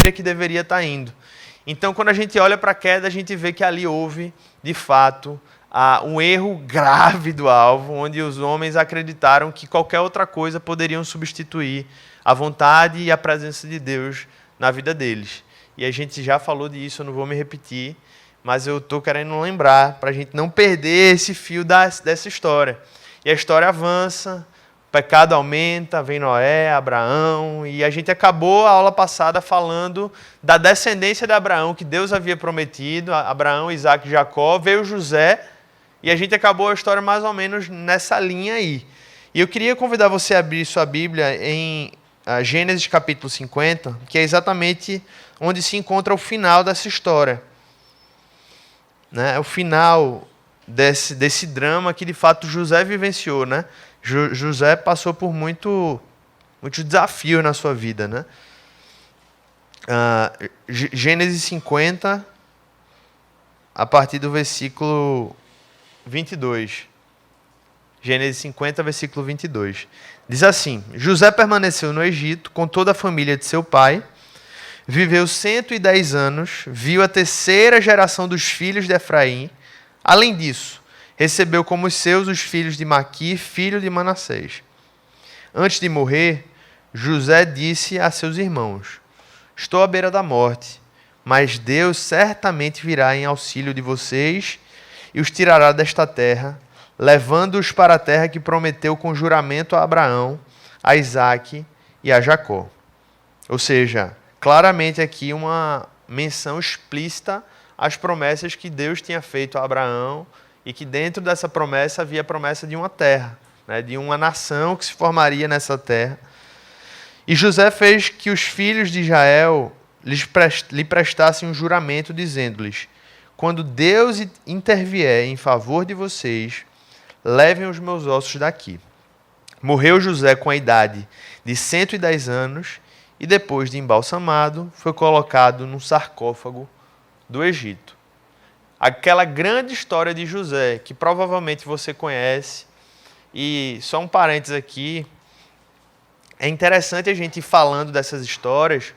mira que deveria estar indo. Então, quando a gente olha para a queda, a gente vê que ali houve, de fato, um erro grave do alvo, onde os homens acreditaram que qualquer outra coisa poderiam substituir a vontade e a presença de Deus na vida deles. E a gente já falou disso, eu não vou me repetir, mas eu estou querendo lembrar, para a gente não perder esse fio dessa história. E a história avança, o pecado aumenta, vem Noé, Abraão, e a gente acabou a aula passada falando da descendência de Abraão, que Deus havia prometido, Abraão, Isaac e Jacó, veio José, e a gente acabou a história mais ou menos nessa linha aí. E eu queria convidar você a abrir sua Bíblia em Gênesis capítulo 50, que é exatamente onde se encontra o final dessa história. Né? O final desse drama que, de fato, José vivenciou. Né? José passou por muitos desafios na sua vida. Né? Gênesis 50, a partir do versículo 22. Gênesis 50, versículo 22. Diz assim: José permaneceu no Egito com toda a família de seu pai, viveu 110 anos, viu a terceira geração dos filhos de Efraim. Além disso, recebeu como seus os filhos de Maquir, filho de Manassés. Antes de morrer, José disse a seus irmãos: estou à beira da morte, mas Deus certamente virá em auxílio de vocês e os tirará desta terra, levando-os para a terra que prometeu com juramento a Abraão, a Isaque e a Jacó. Ou seja, claramente aqui uma menção explícita às promessas que Deus tinha feito a Abraão e que dentro dessa promessa havia a promessa de uma terra, né, de uma nação que se formaria nessa terra. E José fez que os filhos de Israel lhe prestassem um juramento, dizendo-lhes: quando Deus intervier em favor de vocês, levem os meus ossos daqui. Morreu José com a idade de 110 anos e depois de embalsamado, foi colocado num sarcófago do Egito. Aquela grande história de José, que provavelmente você conhece. E só um parênteses aqui, é interessante a gente ir falando dessas histórias,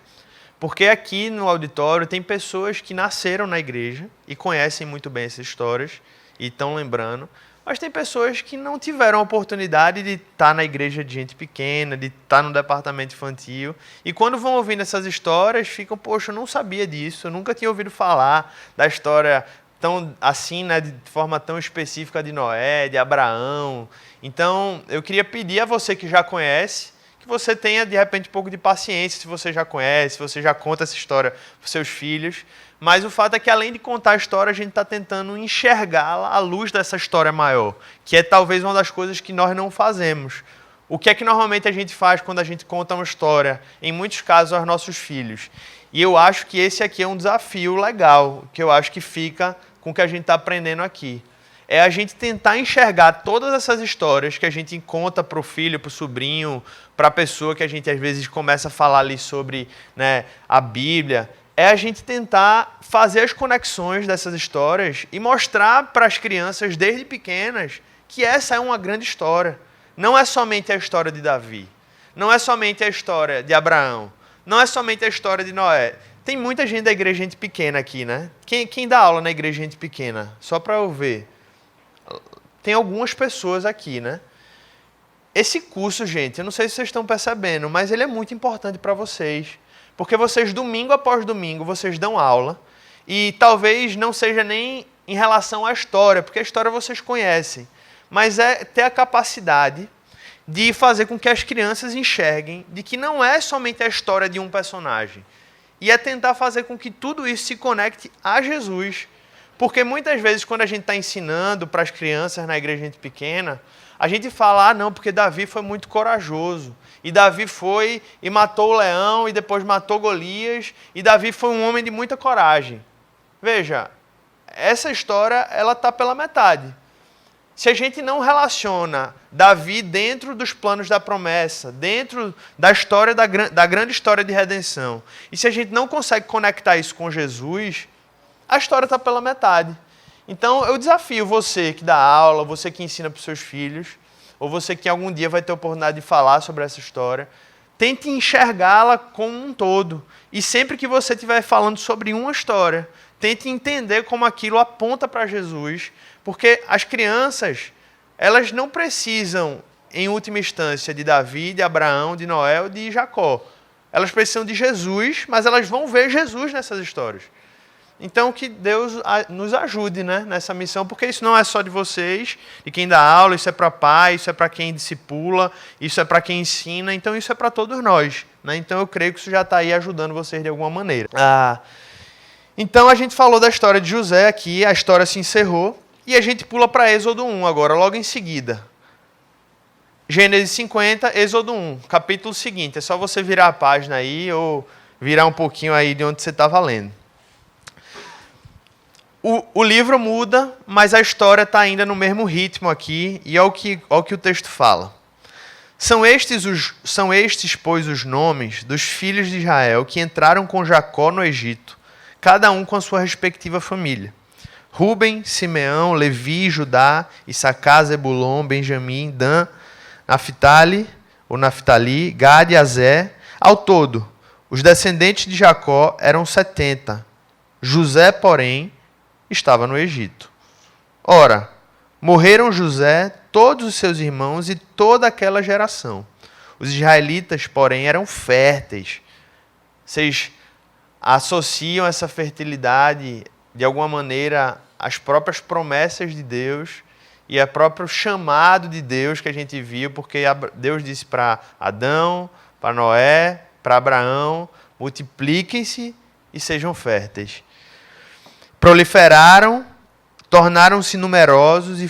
porque aqui no auditório tem pessoas que nasceram na igreja e conhecem muito bem essas histórias e estão lembrando, mas tem pessoas que não tiveram a oportunidade de estar na igreja de gente pequena, de estar no departamento infantil, e quando vão ouvindo essas histórias, ficam: poxa, eu não sabia disso, eu nunca tinha ouvido falar da história tão assim, né, de forma tão específica de Noé, de Abraão. Então, eu queria pedir a você que já conhece, que você tenha, de repente, um pouco de paciência, se você já conhece, se você já conta essa história para os seus filhos. Mas o fato é que, além de contar a história, a gente está tentando enxergá-la à luz dessa história maior, que é talvez uma das coisas que nós não fazemos. O que é que normalmente a gente faz quando a gente conta uma história, em muitos casos, aos nossos filhos? E eu acho que esse aqui é um desafio legal, que eu acho que fica com o que a gente está aprendendo aqui. É a gente tentar enxergar todas essas histórias que a gente conta para o filho, para o sobrinho, para a pessoa que a gente às vezes começa a falar ali sobre, né, a Bíblia. É a gente tentar fazer as conexões dessas histórias e mostrar para as crianças desde pequenas que essa é uma grande história. Não é somente a história de Davi, não é somente a história de Abraão, não é somente a história de Noé. Tem muita gente da igreja gente pequena aqui, né? Quem dá aula na igreja gente pequena? Só para eu ver. Tem algumas pessoas aqui, né? Esse curso, gente, eu não sei se vocês estão percebendo, mas ele é muito importante para vocês. Porque vocês, domingo após domingo, vocês dão aula. E talvez não seja nem em relação à história, porque a história vocês conhecem. Mas é ter a capacidade de fazer com que as crianças enxerguem de que não é somente a história de um personagem. E é tentar fazer com que tudo isso se conecte a Jesus. Porque muitas vezes, quando a gente está ensinando para as crianças na igreja gente pequena, a gente fala: ah, não, porque Davi foi muito corajoso. E Davi foi e matou o leão e depois matou Golias. E Davi foi um homem de muita coragem. Veja, essa história ela está pela metade. Se a gente não relaciona Davi dentro dos planos da promessa, dentro da história da grande história de redenção, e se a gente não consegue conectar isso com Jesus, a história está pela metade. Então, eu desafio você que dá aula, você que ensina para os seus filhos, ou você que algum dia vai ter a oportunidade de falar sobre essa história, tente enxergá-la como um todo. E sempre que você estiver falando sobre uma história, tente entender como aquilo aponta para Jesus, porque as crianças, elas não precisam, em última instância, de Davi, de Abraão, de Noé ou de Jacó. Elas precisam de Jesus, mas elas vão ver Jesus nessas histórias. Então, que Deus nos ajude, né, nessa missão, porque isso não é só de vocês, de quem dá aula, isso é para pai, isso é para quem discipula, isso é para quem ensina, então isso é para todos nós. Né? Então, eu creio que isso já está aí ajudando vocês de alguma maneira. Então, a gente falou da história de José aqui, a história se encerrou, e a gente pula para Êxodo 1 agora, logo em seguida. Gênesis 50, Êxodo 1, capítulo seguinte. É só você virar a página aí, ou virar um pouquinho aí de onde você estava lendo. O livro muda, mas a história está ainda no mesmo ritmo aqui, e é o que o texto fala. São estes, pois, os nomes dos filhos de Israel que entraram com Jacó no Egito, cada um com a sua respectiva família. Ruben, Simeão, Levi, Judá, Issacar, Zebulon, Benjamim, Dan, Naftali, Gad e Aser. Ao todo, os descendentes de Jacó eram 70. José, porém, estava no Egito. Ora, morreram José, todos os seus irmãos e toda aquela geração. Os israelitas, porém, eram férteis. Vocês associam essa fertilidade, de alguma maneira, às próprias promessas de Deus e ao próprio chamado de Deus que a gente viu, porque Deus disse para Adão, para Noé, para Abraão, multipliquem-se e sejam férteis. Proliferaram, tornaram-se numerosos e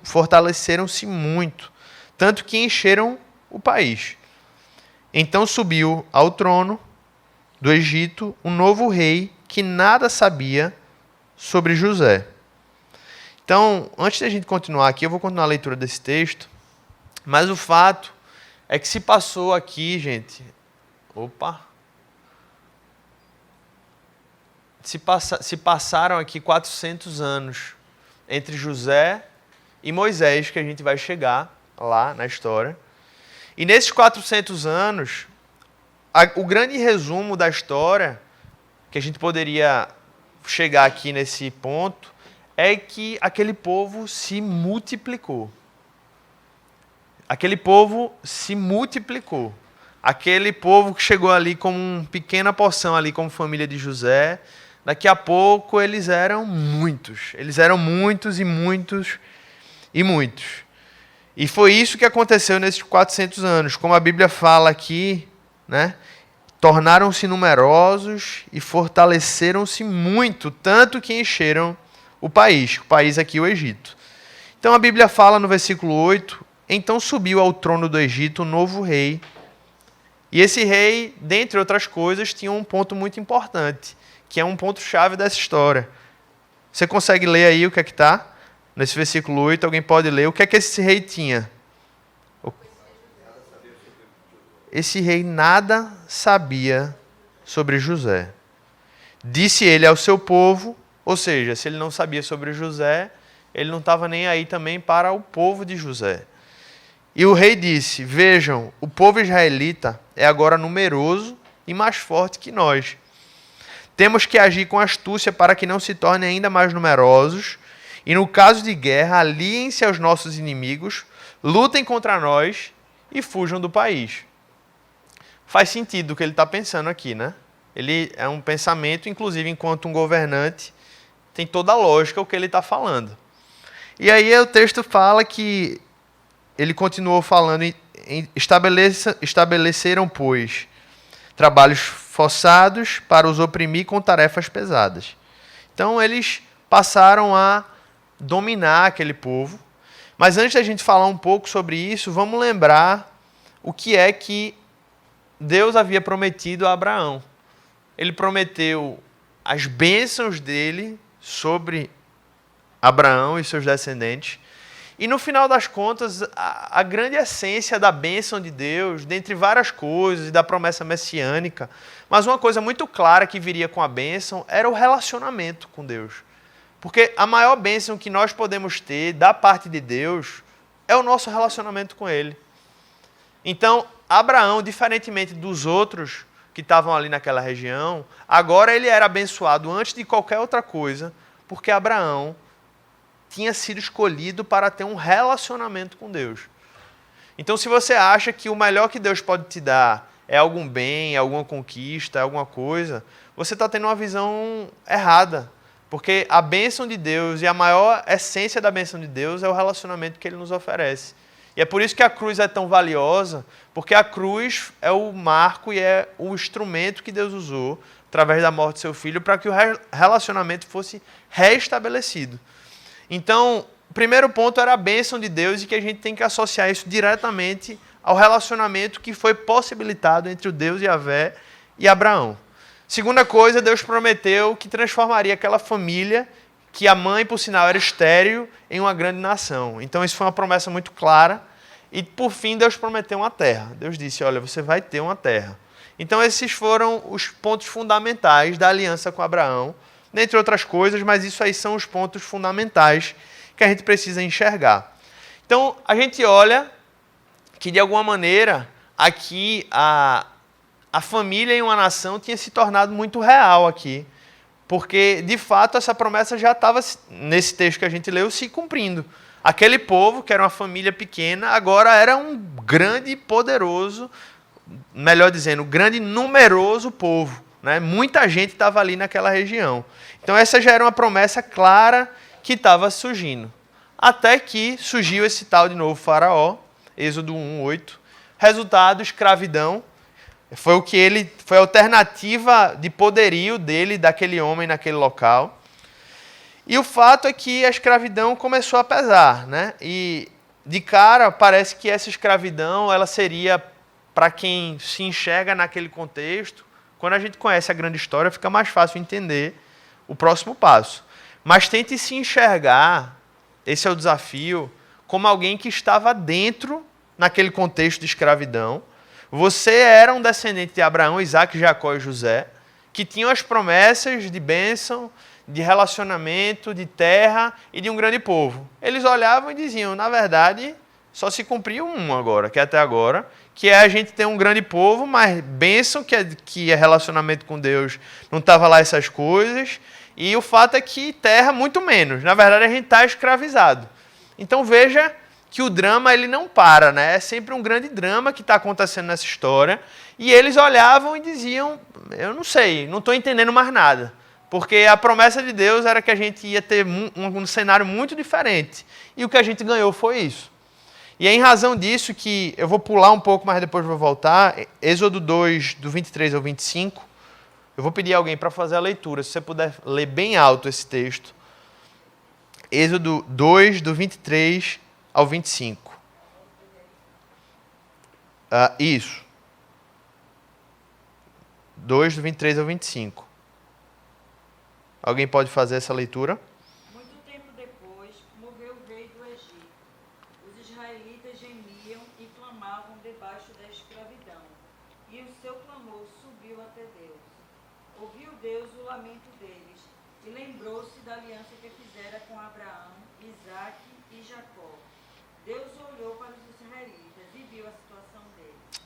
fortaleceram-se muito, tanto que encheram o país. Então subiu ao trono do Egito um novo rei que nada sabia sobre José. Então, antes de a gente continuar aqui, eu vou continuar a leitura desse texto, mas o fato é que se passou aqui, gente... Se passaram aqui 400 anos entre José e Moisés, que a gente vai chegar lá na história. E nesses 400 anos, o grande resumo da história, que a gente poderia chegar aqui nesse ponto, é que aquele povo se multiplicou. Aquele povo se multiplicou. Aquele povo que chegou ali como uma pequena porção, ali como família de José, daqui a pouco eles eram muitos. Eles eram muitos e muitos e muitos. E foi isso que aconteceu nesses 400 anos. Como a Bíblia fala aqui, né? Tornaram-se numerosos e fortaleceram-se muito, tanto que encheram o país aqui o Egito. Então a Bíblia fala no versículo 8, então subiu ao trono do Egito um novo rei. E esse rei, dentre outras coisas, tinha um ponto muito importante, que é um ponto-chave dessa história. Você consegue ler aí o que é que está? Nesse versículo 8, alguém pode ler. O que é que esse rei tinha? Esse rei nada sabia sobre José. Disse ele ao seu povo, ou seja, se ele não sabia sobre José, ele não estava nem aí também para o povo de José. E o rei disse, vejam, o povo israelita é agora numeroso e mais forte que nós. Temos que agir com astúcia para que não se tornem ainda mais numerosos, e no caso de guerra, aliem-se aos nossos inimigos, lutem contra nós e fujam do país. Faz sentido o que ele está pensando aqui, né? Ele é um pensamento, inclusive, enquanto um governante, tem toda a lógica o que ele está falando. E aí o texto fala que ele continuou falando, estabeleceram, pois, trabalhos forçados para os oprimir com tarefas pesadas. Então, eles passaram a dominar aquele povo. Mas antes da gente falar um pouco sobre isso, vamos lembrar o que é que Deus havia prometido a Abraão. Ele prometeu as bênçãos dele sobre Abraão e seus descendentes. E no final das contas, a grande essência da bênção de Deus, dentre várias coisas, e da promessa messiânica, mas uma coisa muito clara que viria com a bênção era o relacionamento com Deus. Porque a maior bênção que nós podemos ter da parte de Deus é o nosso relacionamento com Ele. Então, Abraão, diferentemente dos outros que estavam ali naquela região, agora ele era abençoado antes de qualquer outra coisa, porque Abraão tinha sido escolhido para ter um relacionamento com Deus. Então, se você acha que o melhor que Deus pode te dar é algum bem, alguma conquista, alguma coisa, você está tendo uma visão errada. Porque a bênção de Deus e a maior essência da bênção de Deus é o relacionamento que Ele nos oferece. E é por isso que a cruz é tão valiosa, porque a cruz é o marco e é o instrumento que Deus usou, através da morte do seu filho, para que o relacionamento fosse restabelecido. Então, o primeiro ponto era a bênção de Deus e que a gente tem que associar isso diretamente ao relacionamento que foi possibilitado entre o Deus Yahvé e Abraão. Segunda coisa, Deus prometeu que transformaria aquela família, que a mãe, por sinal, era estéril, em uma grande nação. Então, isso foi uma promessa muito clara. E, por fim, Deus prometeu uma terra. Deus disse, olha, você vai ter uma terra. Então, esses foram os pontos fundamentais da aliança com Abraão, dentre outras coisas, mas isso aí são os pontos fundamentais que a gente precisa enxergar. Então, a gente olha que, de alguma maneira, aqui a família em uma nação tinha se tornado muito real aqui, porque, de fato, essa promessa já estava, nesse texto que a gente leu, se cumprindo. Aquele povo, que era uma família pequena, agora era um grande e poderoso, melhor dizendo, grande e numeroso povo. Né? Muita gente estava ali naquela região. Então, essa já era uma promessa clara que estava surgindo. Até que surgiu esse tal de novo faraó, Êxodo 1:8. Resultado, escravidão. Foi a alternativa de poderio dele, daquele homem naquele local. E o fato é que a escravidão começou a pesar, né? E de cara parece que essa escravidão ela seria, para quem se enxerga naquele contexto, quando a gente conhece a grande história, fica mais fácil entender o próximo passo. Mas tente se enxergar, esse é o desafio, como alguém que estava dentro, naquele contexto de escravidão. Você era um descendente de Abraão, Isaac, Jacó e José, que tinham as promessas de bênção, de relacionamento, de terra e de um grande povo. Eles olhavam e diziam, na verdade, só se cumpriu um agora, que é até agora, que é a gente ter um grande povo, mas bênção, que é relacionamento com Deus, não estava lá essas coisas, e o fato é que terra, muito menos. Na verdade, a gente está escravizado. Então, veja que o drama ele não para, né? É sempre um grande drama que está acontecendo nessa história. E eles olhavam e diziam, eu não sei, não estou entendendo mais nada. Porque a promessa de Deus era que a gente ia ter um cenário muito diferente. E o que a gente ganhou foi isso. E é em razão disso que eu vou pular um pouco, mas depois vou voltar. Êxodo 2, do 23 ao 25. Eu vou pedir a alguém para fazer a leitura. Se você puder ler bem alto esse texto. Êxodo 2, do 23 ao 25. Isso. 2, do 23 ao 25. Alguém pode fazer essa leitura? Muito tempo depois, morreu o rei do Egito. Os israelitas gemiam e clamavam debaixo da escravidão. E o seu clamor subiu até Deus. Ouviu Deus o lamento deles e lembrou-se da aliança que fizera com Abraão, Isaque e Jacó. Deus olhou para os israelitas e viu a situação deles.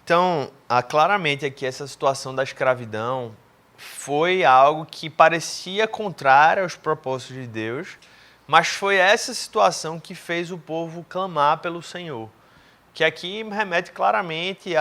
Então, claramente aqui essa situação da escravidão foi algo que parecia contrário aos propósitos de Deus, mas foi essa situação que fez o povo clamar pelo Senhor. Que aqui remete claramente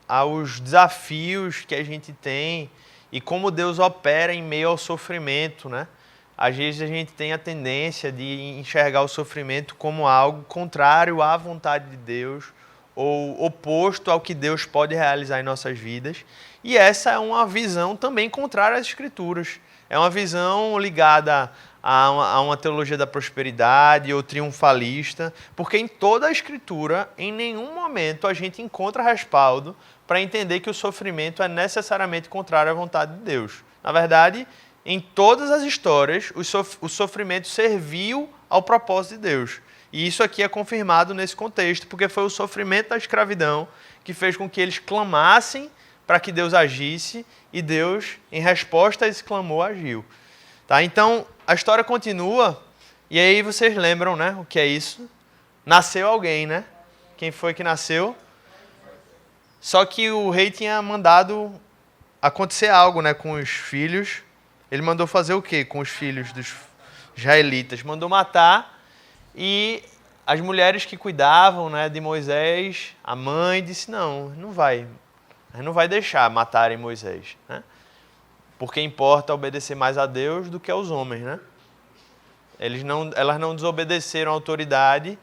aos desafios que a gente tem e como Deus opera em meio ao sofrimento, né? Às vezes a gente tem a tendência de enxergar o sofrimento como algo contrário à vontade de Deus ou oposto ao que Deus pode realizar em nossas vidas. E essa é uma visão também contrária às Escrituras. É uma visão ligada a uma teologia da prosperidade ou triunfalista, porque em toda a Escritura, em nenhum momento a gente encontra respaldo para entender que o sofrimento é necessariamente contrário à vontade de Deus. Na verdade, em todas as histórias, o sofrimento serviu ao propósito de Deus. E isso aqui é confirmado nesse contexto, porque foi o sofrimento da escravidão que fez com que eles clamassem para que Deus agisse, e Deus, em resposta a esse clamor, agiu. Tá? Então, a história continua, e aí vocês lembram, né, o que é isso? Nasceu alguém, né? Quem foi que nasceu? Só que o rei tinha mandado acontecer algo, né, com os filhos. Ele mandou fazer o quê com os filhos dos israelitas? Mandou matar, e as mulheres que cuidavam, né, de Moisés, a mãe disse, não vai deixar matarem Moisés, né? Porque importa obedecer mais a Deus do que aos homens, né? Elas não desobedeceram a autoridade,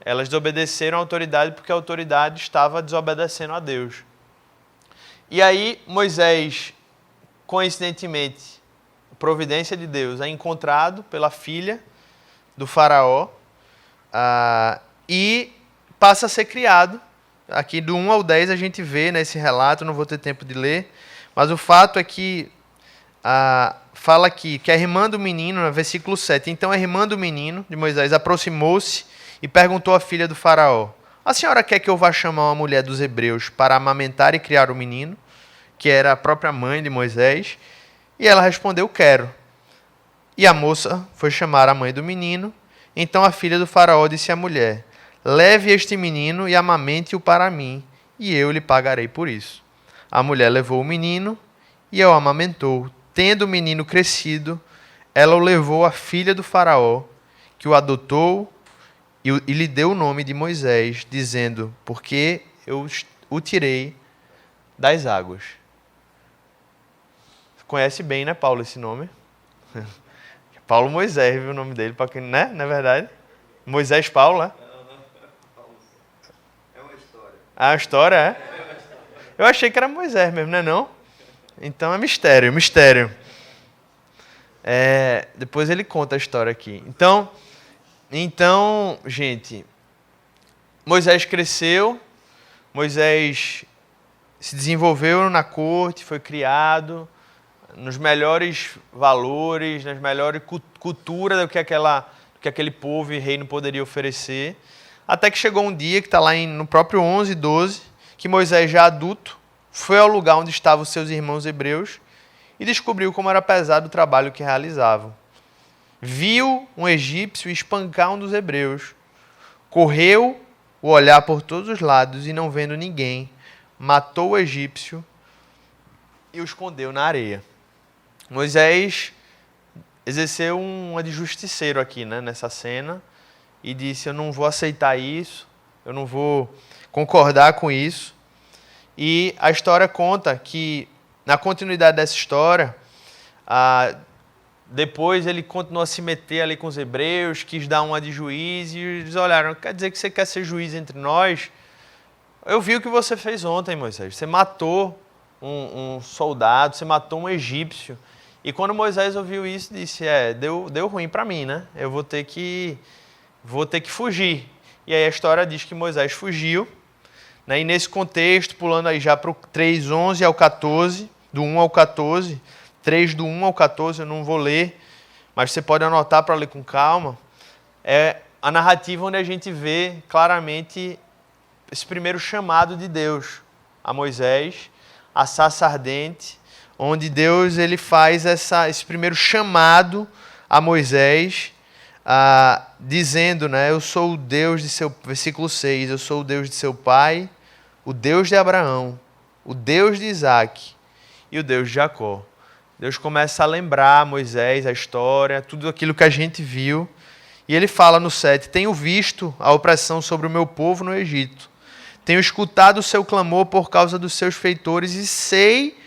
elas desobedeceram a autoridade porque a autoridade estava desobedecendo a Deus. E aí Moisés, coincidentemente, providência de Deus, é encontrado pela filha do faraó e passa a ser criado. Aqui do 1 ao 10 a gente vê nesse relato, não vou ter tempo de ler, mas o fato é que fala aqui que a irmã do menino, no versículo 7, então a irmã do menino de Moisés aproximou-se e perguntou à filha do faraó, a senhora quer que eu vá chamar uma mulher dos hebreus para amamentar e criar o menino, que era a própria mãe de Moisés? E ela respondeu, quero. E a moça foi chamar a mãe do menino. Então a filha do faraó disse à mulher, leve este menino e amamente-o para mim, e eu lhe pagarei por isso. A mulher levou o menino e o amamentou. Tendo o menino crescido, ela o levou à filha do faraó, que o adotou e lhe deu o nome de Moisés, dizendo, porque eu o tirei das águas. Conhece bem, né, Paulo, esse nome? Paulo Moisés, viu o nome dele, para quem, né? Não é verdade? Moisés Paulo, né? É uma história. Ah, a história, é? Eu achei que era Moisés mesmo, não é não? Então é mistério. Depois ele conta a história aqui. Então, gente, Moisés cresceu, Moisés se desenvolveu na corte, foi criado nos melhores valores, nas melhores culturas do que aquele povo e reino poderia oferecer. Até que chegou um dia, que está lá no próprio 11:12, que Moisés, já adulto, foi ao lugar onde estavam os seus irmãos hebreus e descobriu como era pesado o trabalho que realizavam. Viu um egípcio espancar um dos hebreus. Correu o olhar por todos os lados e, não vendo ninguém, matou o egípcio e o escondeu na areia. Moisés exerceu uma de justiceiro aqui, né, nessa cena, e disse, eu não vou aceitar isso, eu não vou concordar com isso. E a história conta que, na continuidade dessa história, depois ele continuou a se meter ali com os hebreus, quis dar uma de juiz, e eles olharam, quer dizer que você quer ser juiz entre nós? Eu vi o que você fez ontem, Moisés. Você matou um soldado, você matou um egípcio. E quando Moisés ouviu isso, disse, deu ruim para mim, né? Eu vou ter que fugir. E aí a história diz que Moisés fugiu, né? E nesse contexto, pulando aí já para o 3:11 ao 14, do 1 ao 14, 3 do 1 ao 14, eu não vou ler, mas você pode anotar para ler com calma, é a narrativa onde a gente vê claramente esse primeiro chamado de Deus a Moisés, a sarça ardente, onde Deus ele faz esse primeiro chamado a Moisés, dizendo, né, eu sou o Deus de seu, versículo 6, eu sou o Deus de seu pai, o Deus de Abraão, o Deus de Isaac e o Deus de Jacó. Deus começa a lembrar a Moisés a história, tudo aquilo que a gente viu, e ele fala no 7, tenho visto a opressão sobre o meu povo no Egito, tenho escutado o seu clamor por causa dos seus feitores e sei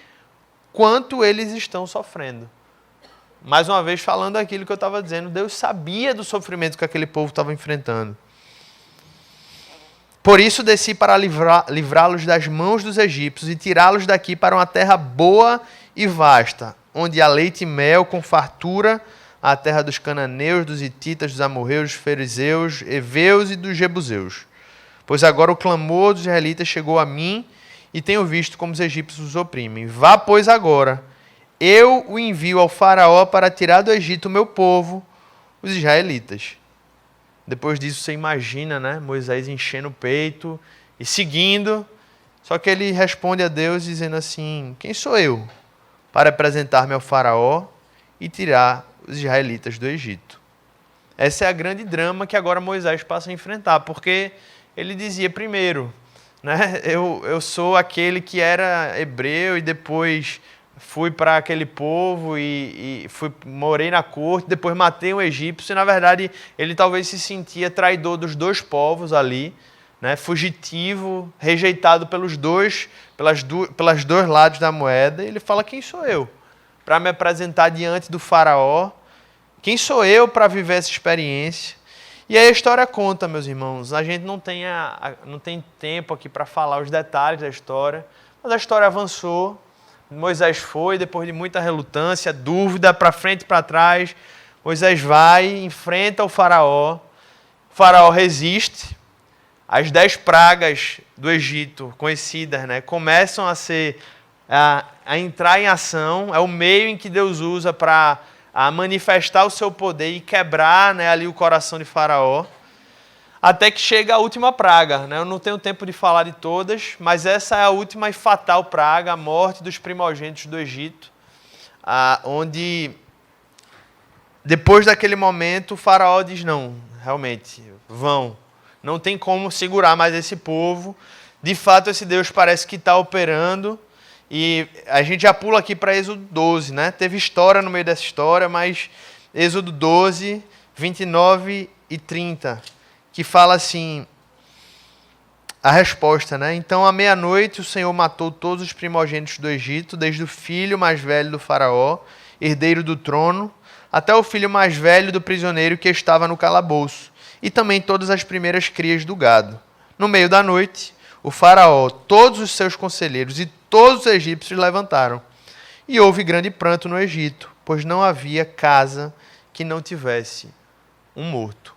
quanto eles estão sofrendo. Mais uma vez falando aquilo que eu estava dizendo, Deus sabia do sofrimento que aquele povo estava enfrentando. Por isso desci para livrá-los das mãos dos egípcios e tirá-los daqui para uma terra boa e vasta, onde há leite e mel com fartura, a terra dos cananeus, dos hititas, dos amorreus, dos fariseus, heveus e dos jebuseus. Pois agora o clamor dos israelitas chegou a mim e tenho visto como os egípcios os oprimem. Vá, pois, agora. Eu o envio ao faraó para tirar do Egito o meu povo, os israelitas. Depois disso, você imagina, né? Moisés enchendo o peito e seguindo. Só que ele responde a Deus dizendo assim, quem sou eu para apresentar-me ao faraó e tirar os israelitas do Egito? Essa é a grande drama que agora Moisés passa a enfrentar, porque ele dizia primeiro, né? Eu sou aquele que era hebreu e depois fui para aquele povo e morei na corte, depois matei um egípcio e, na verdade, ele talvez se sentia traidor dos dois povos ali, né? Fugitivo, rejeitado pelos dois lados da moeda. E ele fala, quem sou eu para me apresentar diante do faraó? Quem sou eu para viver essa experiência? E aí a história conta, meus irmãos. A gente não tem tempo aqui para falar os detalhes da história, mas a história avançou. Moisés foi, depois de muita relutância, dúvida, para frente e para trás. Moisés vai, enfrenta o faraó. O faraó resiste. As 10 pragas do Egito, conhecidas, né, começam a entrar em ação. É o meio em que Deus usa para manifestar o seu poder e quebrar, né, ali o coração de Faraó. Até que chega a última praga, né? Eu não tenho tempo de falar de todas, mas essa é a última e fatal praga, a morte dos primogênitos do Egito, onde, depois daquele momento, o faraó diz, não, realmente, não tem como segurar mais esse povo. De fato, esse Deus parece que está operando, e a gente já pula aqui para Êxodo 12, né? Teve história no meio dessa história, mas Êxodo 12, 29 e 30... que fala assim, a resposta, né? Então, à meia-noite, o Senhor matou todos os primogênitos do Egito, desde o filho mais velho do faraó, herdeiro do trono, até o filho mais velho do prisioneiro que estava no calabouço, e também todas as primeiras crias do gado. No meio da noite, o faraó, todos os seus conselheiros e todos os egípcios levantaram. E houve grande pranto no Egito, pois não havia casa que não tivesse um morto.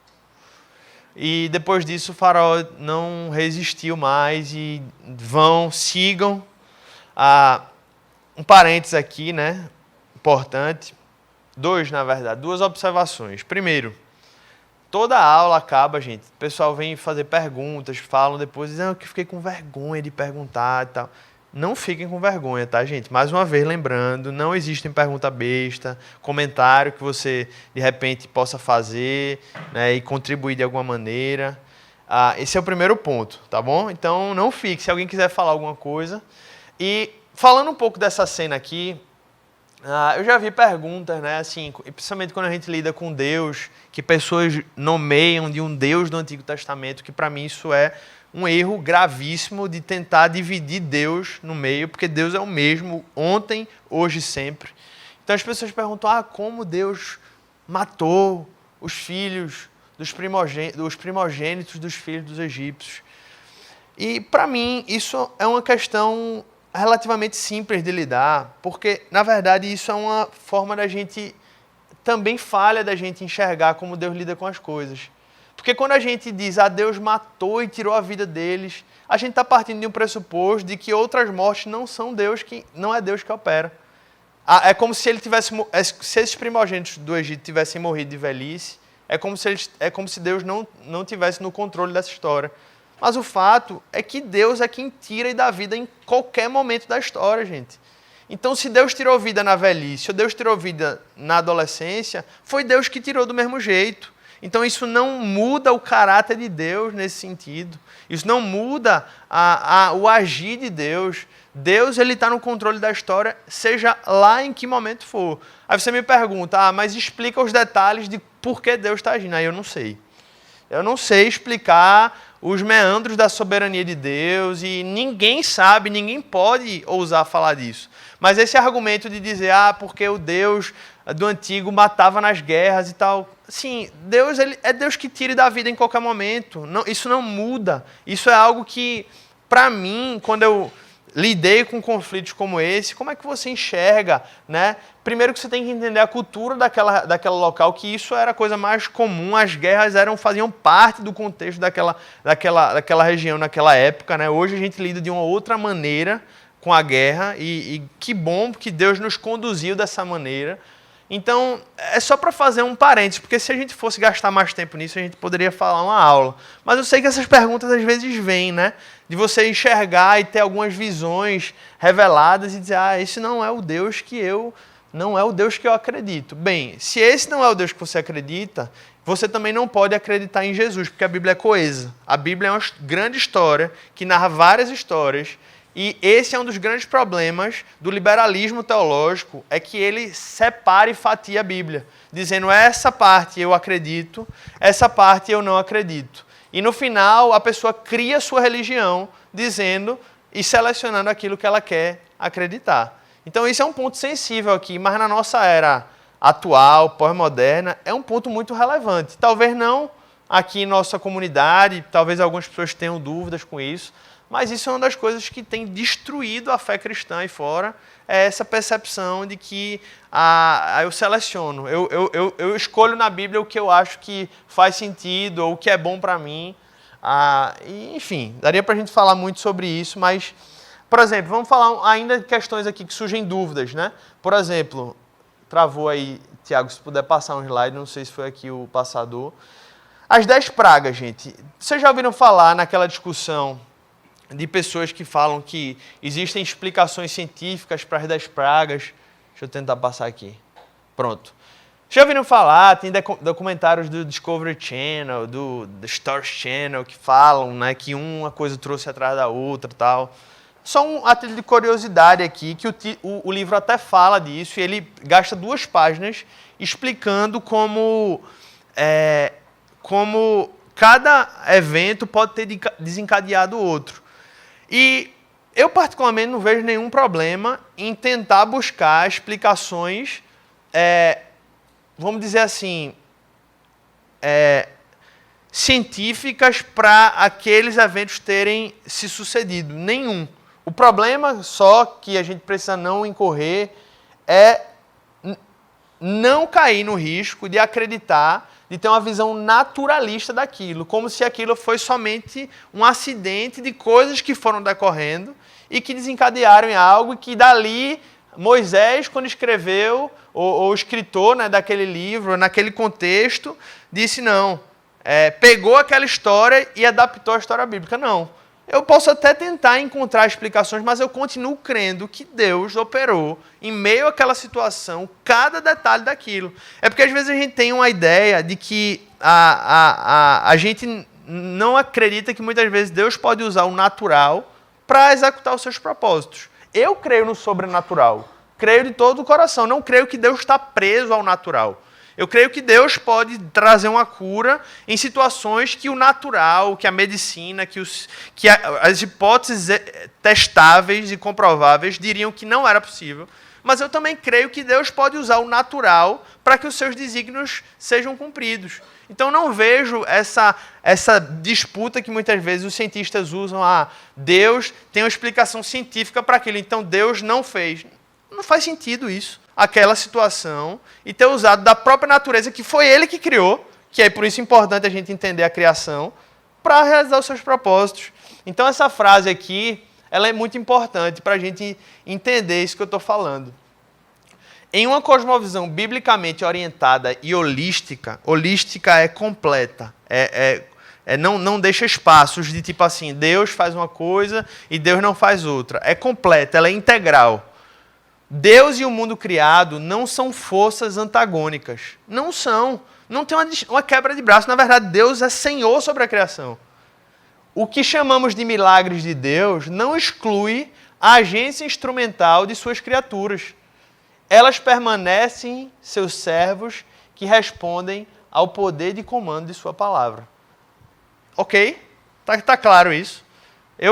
E depois disso o faraó não resistiu mais e sigam. Um parênteses aqui, né? Importante. Duas observações. Primeiro, toda a aula acaba, gente. O pessoal vem fazer perguntas, falam depois, dizem que fiquei com vergonha de perguntar e tal. Não fiquem com vergonha, tá, gente? Mais uma vez, lembrando, não existe pergunta besta, comentário que você, de repente, possa fazer, né, e contribuir de alguma maneira. Esse é o primeiro ponto, tá bom? Então, não fique, se alguém quiser falar alguma coisa. E, falando um pouco dessa cena aqui, eu já vi perguntas, né, assim, principalmente quando a gente lida com Deus, que pessoas nomeiam de um Deus do Antigo Testamento, que para mim isso é um erro gravíssimo de tentar dividir Deus no meio, porque Deus é o mesmo ontem, hoje e sempre. Então as pessoas perguntam, como Deus matou os filhos dos primogênitos dos filhos dos egípcios. E para mim isso é uma questão relativamente simples de lidar, porque na verdade isso é uma forma da gente, também falha da gente enxergar como Deus lida com as coisas. Porque quando a gente diz, Deus matou e tirou a vida deles, a gente está partindo de um pressuposto de que outras mortes não é Deus que opera. É como se se esses primogênitos do Egito tivessem morrido de velhice, é como se Deus não tivesse no controle dessa história. Mas o fato é que Deus é quem tira e dá vida em qualquer momento da história, gente. Então, se Deus tirou vida na velhice, ou Deus tirou vida na adolescência, foi Deus que tirou do mesmo jeito. Então isso não muda o caráter de Deus nesse sentido. Isso não muda o agir de Deus. Deus está no controle da história, seja lá em que momento for. Aí você me pergunta, mas explica os detalhes de por que Deus está agindo. Aí eu não sei. Eu não sei explicar os meandros da soberania de Deus e ninguém sabe, ninguém pode ousar falar disso. Mas esse argumento de dizer, porque o Deus do antigo matava nas guerras e tal. Sim, Deus é Deus que tira da vida em qualquer momento. Não, isso não muda. Isso é algo que, para mim, quando eu lidei com conflitos como esse, como é que você enxerga, né? Primeiro que você tem que entender a cultura daquela local, que isso era a coisa mais comum, as guerras faziam parte do contexto daquela região, naquela época, né? Hoje a gente lida de uma outra maneira com a guerra e que bom que Deus nos conduziu dessa maneira. Então, é só para fazer um parênteses, porque se a gente fosse gastar mais tempo nisso, a gente poderia falar uma aula. Mas eu sei que essas perguntas às vezes vêm, né? De você enxergar e ter algumas visões reveladas e dizer, esse não é o Deus que eu acredito. Bem, se esse não é o Deus que você acredita, você também não pode acreditar em Jesus, porque a Bíblia é coesa. A Bíblia é uma grande história que narra várias histórias. E esse é um dos grandes problemas do liberalismo teológico, é que ele separa e fatia a Bíblia, dizendo essa parte eu acredito, essa parte eu não acredito. E no final a pessoa cria sua religião, dizendo e selecionando aquilo que ela quer acreditar. Então isso é um ponto sensível aqui, mas na nossa era atual, pós-moderna, é um ponto muito relevante. Talvez não aqui em nossa comunidade, talvez algumas pessoas tenham dúvidas com isso, mas isso é uma das coisas que tem destruído a fé cristã aí fora, é essa percepção de que eu seleciono, eu escolho na Bíblia o que eu acho que faz sentido, ou o que é bom para mim. E, enfim, daria para a gente falar muito sobre isso, mas, por exemplo, vamos falar ainda de questões aqui que surgem dúvidas, né? Por exemplo, travou aí, Tiago, se puder passar um slide, não sei se foi aqui o passador. As 10 pragas, gente. Vocês já ouviram falar naquela discussão de pessoas que falam que existem explicações científicas para as 10 pragas? Deixa eu tentar passar aqui. Pronto. Já ouviram falar, tem documentários do Discovery Channel, do Story Channel, que falam, né, que uma coisa trouxe atrás da outra e tal. Só a título de curiosidade aqui, que o livro até fala disso, e ele gasta 2 páginas explicando como cada evento pode ter desencadeado o outro. E eu, particularmente, não vejo nenhum problema em tentar buscar explicações, vamos dizer assim, científicas para aqueles eventos terem se sucedido. Nenhum. O problema só que a gente precisa não incorrer é não cair no risco de acreditar, de ter uma visão naturalista daquilo, como se aquilo foi somente um acidente de coisas que foram decorrendo e que desencadearam em algo e que dali Moisés, quando escreveu, ou o escritor, né, daquele livro, naquele contexto, disse não, pegou aquela história e adaptou a história bíblica. Não. Eu posso até tentar encontrar explicações, mas eu continuo crendo que Deus operou em meio àquela situação, cada detalhe daquilo. É porque às vezes a gente tem uma ideia de que a gente não acredita que muitas vezes Deus pode usar o natural para executar os seus propósitos. Eu creio no sobrenatural, creio de todo o coração, não creio que Deus está preso ao natural. Eu creio que Deus pode trazer uma cura em situações que o natural, que a medicina, que as hipóteses testáveis e comprováveis diriam que não era possível. Mas eu também creio que Deus pode usar o natural para que os seus desígnios sejam cumpridos. Então não vejo essa disputa que muitas vezes os cientistas usam. Deus tem uma explicação científica para aquilo, então Deus não fez. Não faz sentido isso. Aquela situação e ter usado da própria natureza, que foi ele que criou, que é por isso importante a gente entender a criação, para realizar os seus propósitos. Então essa frase aqui, ela é muito importante para a gente entender isso que eu estou falando. Em uma cosmovisão biblicamente orientada e holística é completa, não deixa espaços de tipo assim, Deus faz uma coisa e Deus não faz outra. É completa, ela é integral. Deus e o mundo criado não são forças antagônicas. Não são. Não tem uma quebra de braço. Na verdade, Deus é Senhor sobre a criação. O que chamamos de milagres de Deus não exclui a agência instrumental de suas criaturas. Elas permanecem seus servos que respondem ao poder de comando de sua palavra. Ok? Tá claro isso?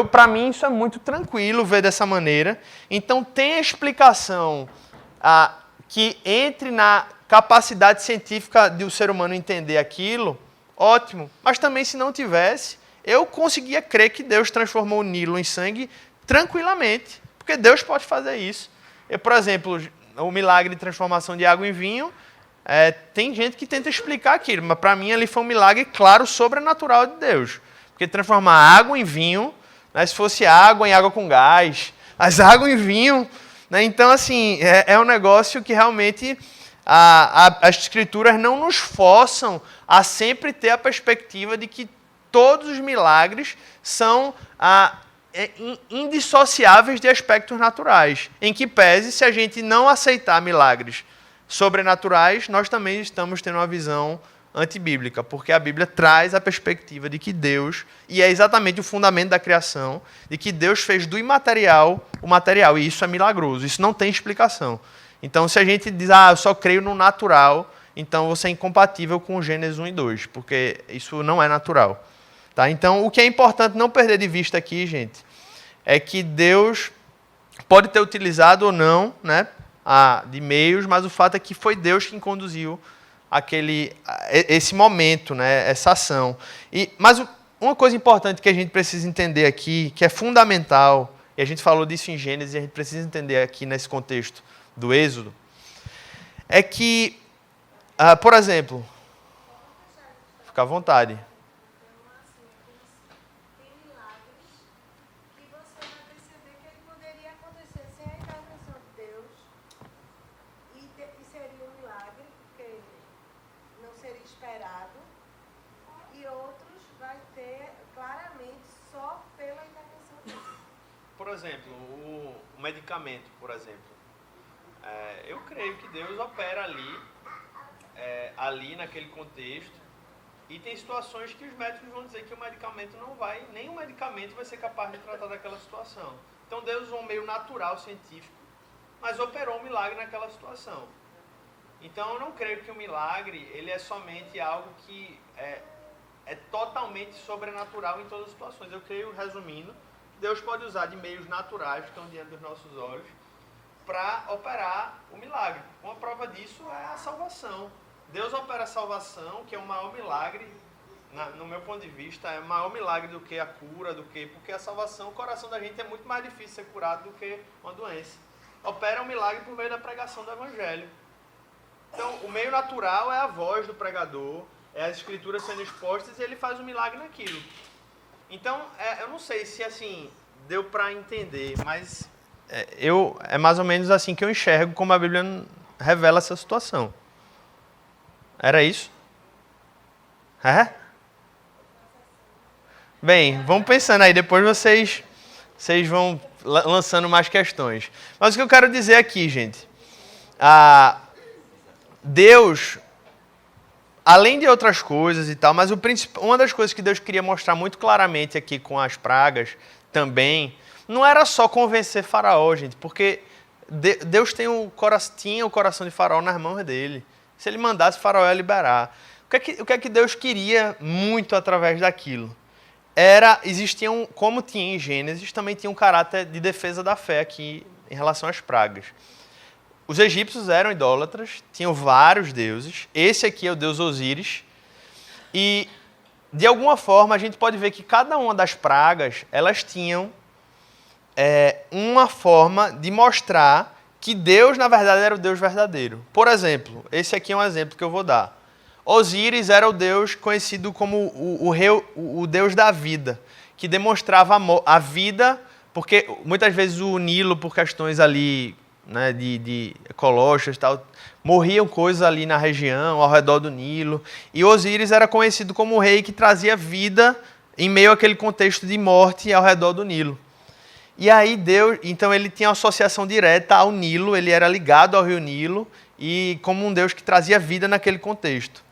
Para mim, isso é muito tranquilo ver dessa maneira. Então, tem a explicação que entre na capacidade científica do ser humano entender aquilo, ótimo. Mas também, se não tivesse, eu conseguia crer que Deus transformou o Nilo em sangue tranquilamente. Porque Deus pode fazer isso. Por exemplo, o milagre de transformação de água em vinho, tem gente que tenta explicar aquilo. Mas, para mim, ali foi um milagre, claro, sobrenatural de Deus. Porque transformar água em vinho... Se fosse água em água com gás, mas água em vinho. Né? Então, assim, é um negócio que realmente as escrituras não nos forçam a sempre ter a perspectiva de que todos os milagres são indissociáveis de aspectos naturais. Em que pese, se a gente não aceitar milagres sobrenaturais, nós também estamos tendo uma visão antibíblica, porque a Bíblia traz a perspectiva de que Deus, e é exatamente o fundamento da criação, de que Deus fez do imaterial o material, e isso é milagroso, isso não tem explicação. Então, se a gente diz, eu só creio no natural, então você é incompatível com Gênesis 1 e 2, porque isso não é natural. Tá? Então, o que é importante não perder de vista aqui, gente, é que Deus pode ter utilizado ou não, né, de meios, mas o fato é que foi Deus quem conduziu esse momento, né, essa ação. Mas uma coisa importante que a gente precisa entender aqui, que é fundamental, e a gente falou disso em Gênesis, e a gente precisa entender aqui nesse contexto do Êxodo, é que, por exemplo, fica à vontade. Por exemplo, o medicamento, por exemplo. Eu creio que Deus opera ali naquele contexto, e tem situações que os médicos vão dizer que o medicamento não vai, nem o medicamento vai ser capaz de tratar daquela situação. Então Deus usou um meio natural, científico, mas operou um milagre naquela situação. Então eu não creio que o milagre ele é somente algo que é totalmente sobrenatural em todas as situações. Eu creio, resumindo, Deus pode usar de meios naturais que estão diante dos nossos olhos para operar o milagre. Uma prova disso é a salvação. Deus opera a salvação, que é o maior milagre, no meu ponto de vista, é o maior milagre do que a cura, porque a salvação, o coração da gente é muito mais difícil ser curado do que uma doença. Opera um milagre por meio da pregação do Evangelho. Então, o meio natural é a voz do pregador, é as escrituras sendo expostas, e ele faz um milagre naquilo. Então, eu não sei se assim deu para entender, mas é mais ou menos assim que eu enxergo como a Bíblia revela essa situação. Era isso? Bem, vamos pensando aí, depois vocês vão lançando mais questões. Mas o que eu quero dizer aqui, gente, Deus, além de outras coisas e tal, mas uma das coisas que Deus queria mostrar muito claramente aqui com as pragas também, não era só convencer Faraó, gente, porque Deus tinha o coração de Faraó nas mãos dele. Se ele mandasse, Faraó ia liberar. O que é que Deus queria muito através daquilo? Como tinha em Gênesis, também tinha um caráter de defesa da fé aqui em relação às pragas. Os egípcios eram idólatras, tinham vários deuses. Esse aqui é o deus Osíris. E, de alguma forma, a gente pode ver que cada uma das pragas, elas tinham uma forma de mostrar que Deus, na verdade, era o Deus verdadeiro. Por exemplo, esse aqui é um exemplo que eu vou dar. Osíris era o Deus conhecido como o Deus da vida, que demonstrava a vida, porque muitas vezes o Nilo, por questões ali, né, de ecológicas e tal, morriam coisas ali na região, ao redor do Nilo, e Osíris era conhecido como o rei que trazia vida em meio àquele contexto de morte ao redor do Nilo. E aí Deus, então ele tinha uma associação direta ao Nilo, ele era ligado ao rio Nilo, e como um Deus que trazia vida naquele contexto.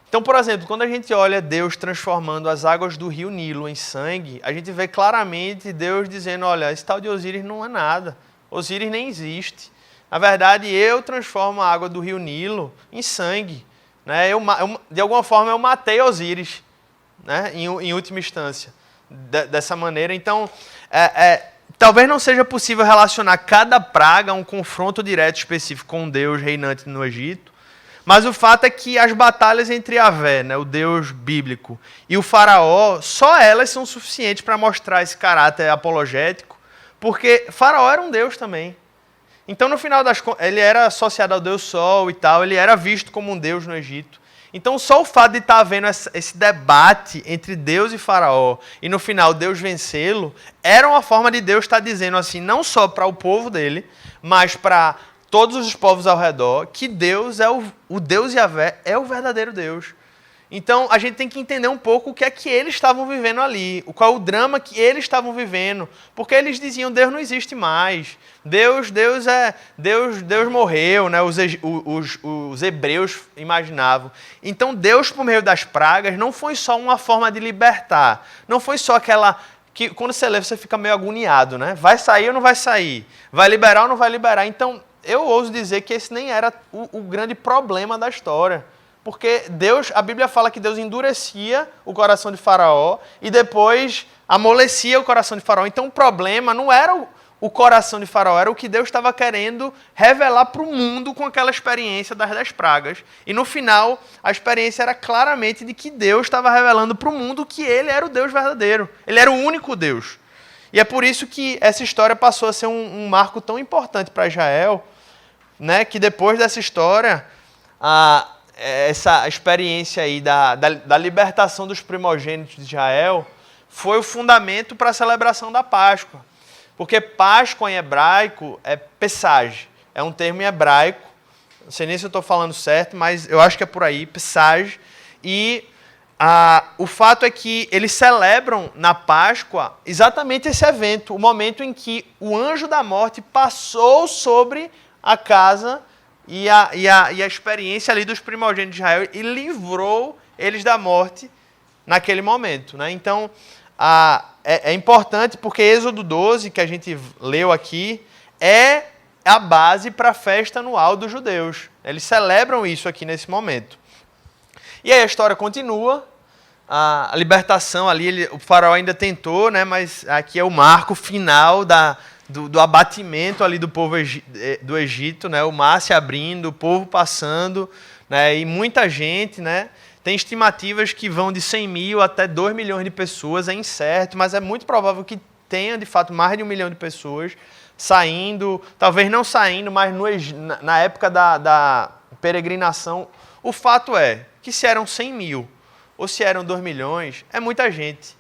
Então, por exemplo, quando a gente olha Deus transformando as águas do rio Nilo em sangue, a gente vê claramente Deus dizendo, olha, esse tal de Osíris não é nada, Osíris nem existe. Na verdade, eu transformo a água do rio Nilo em sangue. Né? De alguma forma, eu matei Osíris, né? em última instância, dessa maneira. Então, talvez não seja possível relacionar cada praga a um confronto direto específico com um Deus reinante no Egito, mas o fato é que as batalhas entre Yahvé, né, o Deus bíblico, e o faraó, só elas são suficientes para mostrar esse caráter apologético, porque faraó era um Deus também. Então, no final das contas, ele era associado ao Deus Sol e tal, ele era visto como um Deus no Egito. Então, só o fato de estar havendo esse debate entre Deus e Faraó, e no final Deus vencê-lo, era uma forma de Deus estar dizendo assim, não só para o povo dele, mas para todos os povos ao redor, que Deus o Deus Yahvé é o verdadeiro Deus. Então, a gente tem que entender um pouco o que é que eles estavam vivendo ali, qual é o drama que eles estavam vivendo, porque eles diziam, Deus não existe mais, Deus morreu, né? Os hebreus imaginavam. Então, Deus, por meio das pragas, não foi só uma forma de libertar, não foi só aquela que quando você lê, você fica meio agoniado, né? Vai sair ou não vai sair? Vai liberar ou não vai liberar? Então, eu ouso dizer que esse nem era o grande problema da história. Porque Deus, a Bíblia fala que Deus endurecia o coração de Faraó e depois amolecia o coração de Faraó. Então o problema não era o coração de Faraó, era o que Deus estava querendo revelar para o mundo com aquela experiência das 10 pragas. E no final, a experiência era claramente de que Deus estava revelando para o mundo que ele era o Deus verdadeiro. Ele era o único Deus. E é por isso que essa história passou a ser um marco tão importante para Israel, né, que depois dessa história, essa experiência aí da libertação dos primogênitos de Israel foi o fundamento para a celebração da Páscoa. Porque Páscoa em hebraico é Pesach, é um termo em hebraico, não sei nem se eu estou falando certo, mas eu acho que é por aí, Pesach. E o fato é que eles celebram na Páscoa exatamente esse evento, o momento em que o anjo da morte passou sobre a casa e a experiência ali dos primogênitos de Israel e livrou eles da morte naquele momento, né? Então, é importante porque Êxodo 12, que a gente leu aqui, é a base para a festa anual dos judeus. Eles celebram isso aqui nesse momento. E aí a história continua, a libertação ali, o faraó ainda tentou, né? Mas aqui é o marco final do abatimento ali do povo do Egito, né? O mar se abrindo, o povo passando, né? E muita gente, né? Tem estimativas que vão de 100 mil até 2 milhões de pessoas, é incerto, mas é muito provável que tenha, de fato, mais de 1 milhão de pessoas saindo, talvez não saindo, mas na época da peregrinação. O fato é que se eram 100 mil ou se eram 2 milhões, é muita gente.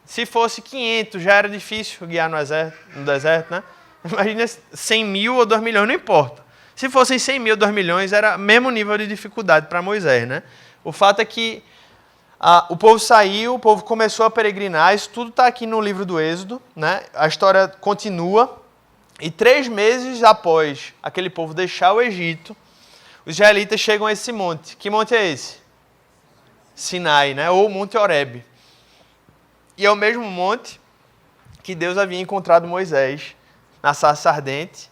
Se fosse 500, já era difícil guiar no deserto, né? Imagina 100 mil ou 2 milhões, não importa. Se fossem 100 mil ou 2 milhões, era o mesmo nível de dificuldade para Moisés, né? O fato é que o povo saiu, o povo começou a peregrinar, isso tudo está aqui no livro do Êxodo, né? A história continua, e 3 meses após aquele povo deixar o Egito, os israelitas chegam a esse monte. Que monte é esse? Sinai, né? Ou Monte Horebe. E é o mesmo monte que Deus havia encontrado Moisés na sarça ardente.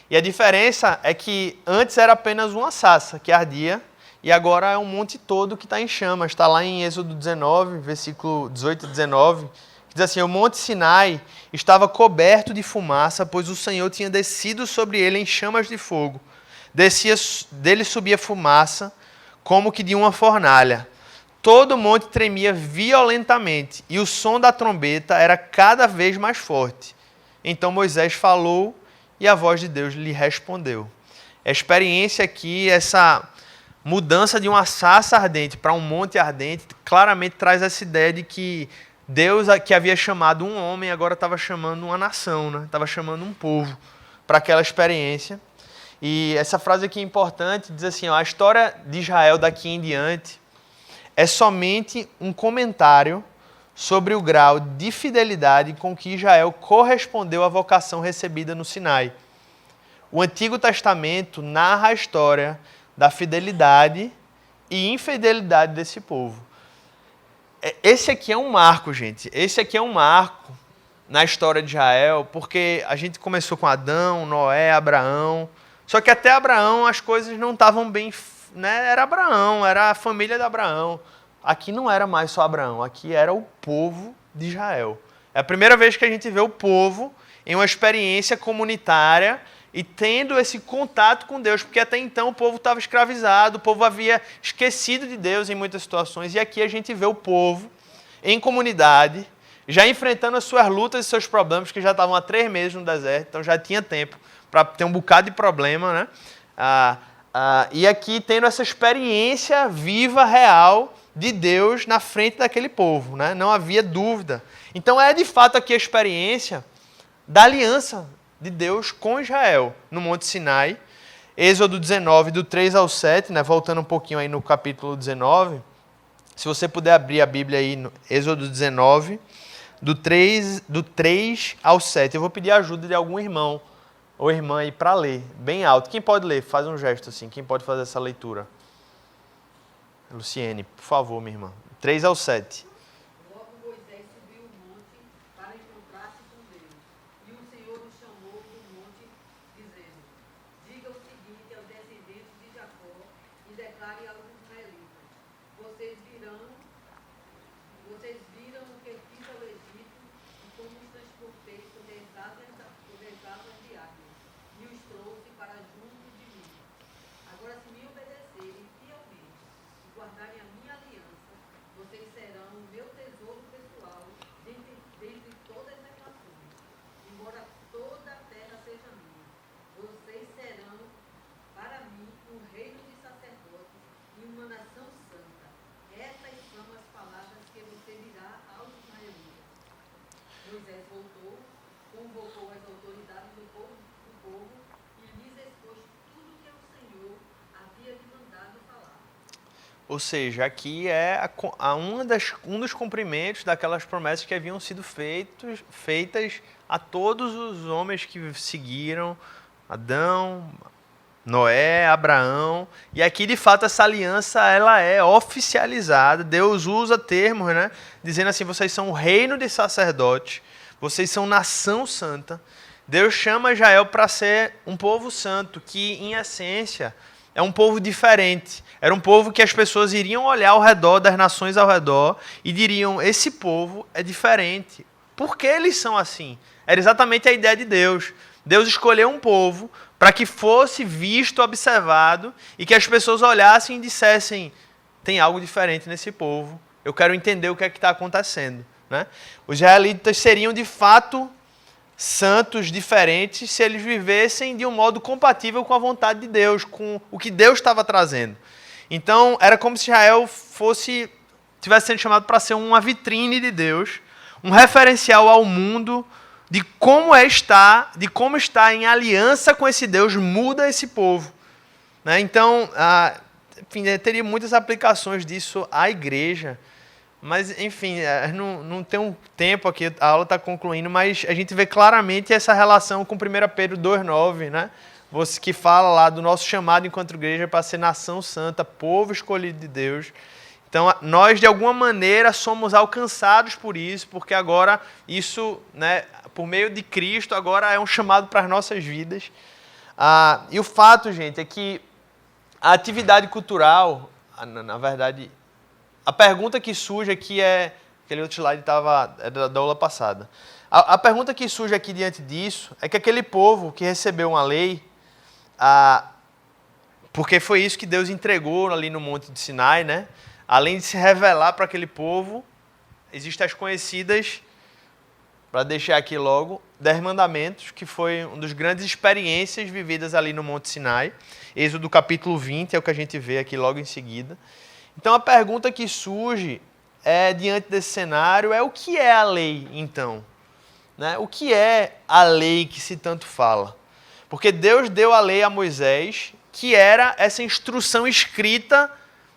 E a diferença é que antes era apenas uma sarça que ardia, e agora é um monte todo que está em chamas. Está lá em Êxodo 19, versículo 18 e 19, que diz assim: o monte Sinai estava coberto de fumaça, pois o Senhor tinha descido sobre ele em chamas de fogo. Dele subia fumaça, como que de uma fornalha. Todo o monte tremia violentamente, e o som da trombeta era cada vez mais forte. Então Moisés falou, e a voz de Deus lhe respondeu. A experiência aqui, essa mudança de uma sarça ardente para um monte ardente, claramente traz essa ideia de que Deus, que havia chamado um homem, agora estava chamando uma nação, né? Estava chamando um povo para aquela experiência. E essa frase aqui é importante, diz assim: a história de Israel daqui em diante é somente um comentário sobre o grau de fidelidade com que Israel correspondeu à vocação recebida no Sinai. O Antigo Testamento narra a história da fidelidade e infidelidade desse povo. Esse aqui é um marco, gente. Esse aqui é um marco na história de Israel, porque a gente começou com Adão, Noé, Abraão. Só que até Abraão as coisas não estavam bem, né? Era Abraão, era a família de Abraão. Aqui não era mais só Abraão, aqui era o povo de Israel. É a primeira vez que a gente vê o povo em uma experiência comunitária e tendo esse contato com Deus, porque até então o povo estava escravizado, o povo havia esquecido de Deus em muitas situações, e aqui a gente vê o povo em comunidade, já enfrentando as suas lutas e seus problemas, que já estavam há 3 meses no deserto, então já tinha tempo para ter um bocado de problema, né? E aqui tendo essa experiência viva, real, de Deus na frente daquele povo, né? Não havia dúvida. Então é de fato aqui a experiência da aliança de Deus com Israel no Monte Sinai. Êxodo 19, do 3 ao 7, né? Voltando um pouquinho aí no capítulo 19, Se você puder abrir a Bíblia aí no Êxodo 19, do 3 ao 7. Eu vou pedir a ajuda de algum irmão ou irmã aí para ler, bem alto. Quem pode ler? Faz um gesto assim. Quem pode fazer essa leitura? Luciene, por favor, minha irmã. 3 ao 7. Logo Moisés subiu o monte para encontrar-se com Deus. E o Senhor o chamou do monte, dizendo: diga o seguinte aos descendentes de Jacó e declare aos israelitas: Vocês viram o que fiz ao Egito e como os transportei sobre as asas de águia e os trouxe para junto de mim. Agora, se me obedecerem fielmente e guardarem a minha aliança, vocês serão o meu tesouro pessoal dentre todas as nações. Embora toda a terra seja minha, vocês serão para mim um reino de sacerdotes e uma nação santa. Essas são as palavras que você dirá aos israelitas. Moisés voltou, convocou as autoridades do povo e lhes expôs tudo o que o Senhor havia lhe mandado falar. Ou seja, aqui é um dos cumprimentos daquelas promessas que haviam sido feitas a todos os homens que seguiram Adão, Noé, Abraão. E aqui, de fato, essa aliança ela é oficializada. Deus usa termos, né? Dizendo assim, vocês são o reino de sacerdotes, vocês são nação santa. Deus chama Israel para ser um povo santo, que, em essência, é um povo diferente. Era um povo que as pessoas iriam olhar ao redor, das nações ao redor, e diriam, esse povo é diferente. Por que eles são assim? Era exatamente a ideia de Deus. Deus escolheu um povo para que fosse visto, observado, e que as pessoas olhassem e dissessem, tem algo diferente nesse povo, eu quero entender o que é que está acontecendo. Né? Os israelitas seriam, de fato, santos diferentes se eles vivessem de um modo compatível com a vontade de Deus, com o que Deus estava trazendo. Então, era como se Israel tivesse sendo chamado para ser uma vitrine de Deus, um referencial ao mundo de como está em aliança com esse Deus, muda esse povo. Né? Então, enfim, teria muitas aplicações disso à igreja, mas, enfim, não tem um tempo aqui, a aula está concluindo, mas a gente vê claramente essa relação com 1 Pedro 2,9, né? Você que fala lá do nosso chamado enquanto igreja para ser nação santa, povo escolhido de Deus. Então, nós, de alguma maneira, somos alcançados por isso, porque agora isso, né, por meio de Cristo, agora é um chamado para as nossas vidas. E o fato, gente, é que a atividade cultural, na verdade, a pergunta que surge aqui é... Aquele outro slide era da aula passada. A pergunta que surge aqui diante disso é que aquele povo que recebeu uma lei, porque foi isso que Deus entregou ali no Monte de Sinai, né? Além de se revelar para aquele povo, existem as conhecidas, para deixar aqui logo, 10 mandamentos, que foi uma das grandes experiências vividas ali no Monte Sinai. Êxodo capítulo 20 é o que a gente vê aqui logo em seguida. Então a pergunta que surge diante desse cenário é o que é a lei, então? Né? O que é a lei que se tanto fala? Porque Deus deu a lei a Moisés, que era essa instrução escrita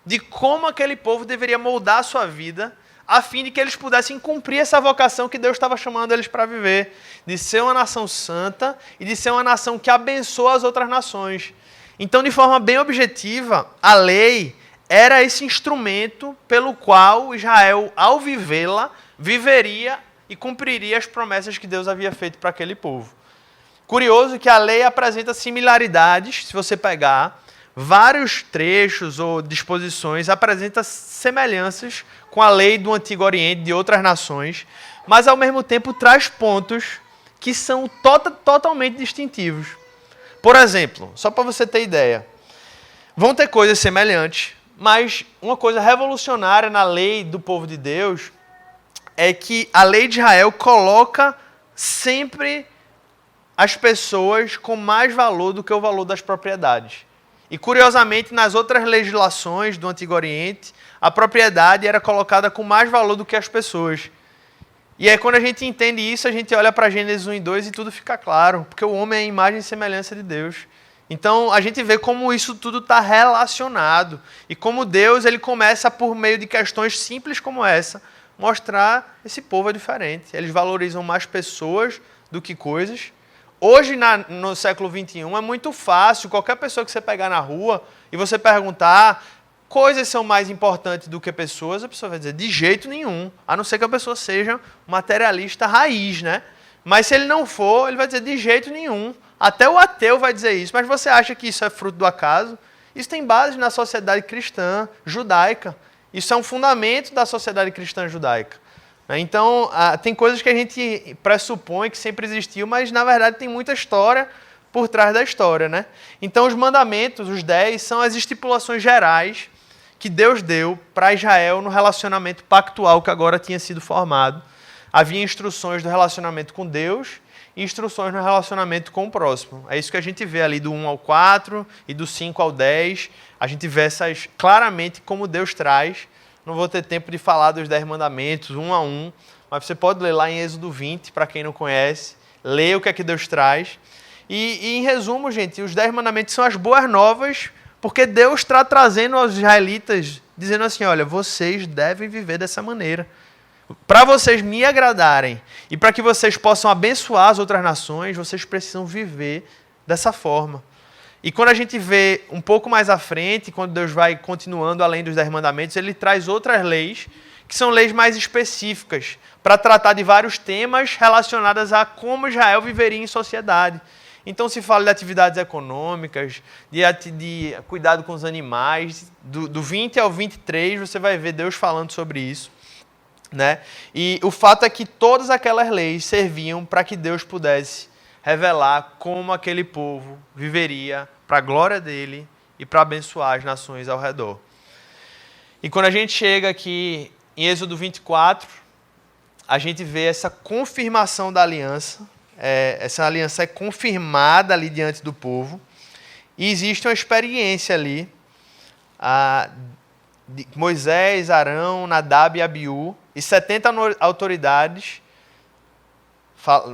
de como aquele povo deveria moldar a sua vida, a fim de que eles pudessem cumprir essa vocação que Deus estava chamando eles para viver, de ser uma nação santa e de ser uma nação que abençoa as outras nações. Então, de forma bem objetiva, a lei era esse instrumento pelo qual Israel, ao vivê-la, viveria e cumpriria as promessas que Deus havia feito para aquele povo. Curioso que a lei apresenta similaridades, se você pegar vários trechos ou disposições, apresenta semelhanças com a lei do Antigo Oriente, de outras nações, mas ao mesmo tempo traz pontos que são totalmente distintivos. Por exemplo, só para você ter ideia, vão ter coisas semelhantes, mas uma coisa revolucionária na lei do povo de Deus é que a lei de Israel coloca sempre as pessoas com mais valor do que o valor das propriedades. E, curiosamente, nas outras legislações do Antigo Oriente, a propriedade era colocada com mais valor do que as pessoas. E aí, quando a gente entende isso, a gente olha para Gênesis 1 e 2 e tudo fica claro, porque o homem é a imagem e semelhança de Deus. Então, a gente vê como isso tudo está relacionado e como Deus ele começa, por meio de questões simples como essa, mostrar esse povo é diferente. Eles valorizam mais pessoas do que coisas. Hoje, no século XXI, é muito fácil, qualquer pessoa que você pegar na rua e você perguntar coisas são mais importantes do que pessoas, a pessoa vai dizer, de jeito nenhum, a não ser que a pessoa seja materialista raiz, né? Mas se ele não for, ele vai dizer, de jeito nenhum. Até o ateu vai dizer isso. Mas você acha que isso é fruto do acaso? Isso tem base na sociedade cristã, judaica. Isso é um fundamento da sociedade cristã judaica. Então, tem coisas que a gente pressupõe que sempre existiu, mas na verdade tem muita história por trás da história, né? Então, os mandamentos, os 10, são as estipulações gerais que Deus deu para Israel no relacionamento pactual que agora tinha sido formado. Havia instruções do relacionamento com Deus e instruções no relacionamento com o próximo. É isso que a gente vê ali do 1 ao 4 e do 5 ao 10. A gente vê essas claramente como Deus traz. Não vou ter tempo de falar dos 10 mandamentos, um a um, mas você pode ler lá em Êxodo 20, para quem não conhece. Ler o que é que Deus traz. E em resumo, gente, os 10 mandamentos são as boas novas, porque Deus está trazendo aos israelitas, dizendo assim, olha, vocês devem viver dessa maneira. Para vocês me agradarem e para que vocês possam abençoar as outras nações, vocês precisam viver dessa forma. E quando a gente vê um pouco mais à frente, quando Deus vai continuando além dos 10 mandamentos, ele traz outras leis, que são leis mais específicas, para tratar de vários temas relacionados a como Israel viveria em sociedade. Então se fala de atividades econômicas, de cuidado com os animais, do 20 ao 23 você vai ver Deus falando sobre isso. Né? E o fato é que todas aquelas leis serviam para que Deus pudesse revelar como aquele povo viveria para a glória dele e para abençoar as nações ao redor. E quando a gente chega aqui em Êxodo 24, a gente vê essa confirmação da aliança. Essa aliança é confirmada ali diante do povo. E existe uma experiência ali de Moisés, Arão, Nadab e Abiú e 70 autoridades.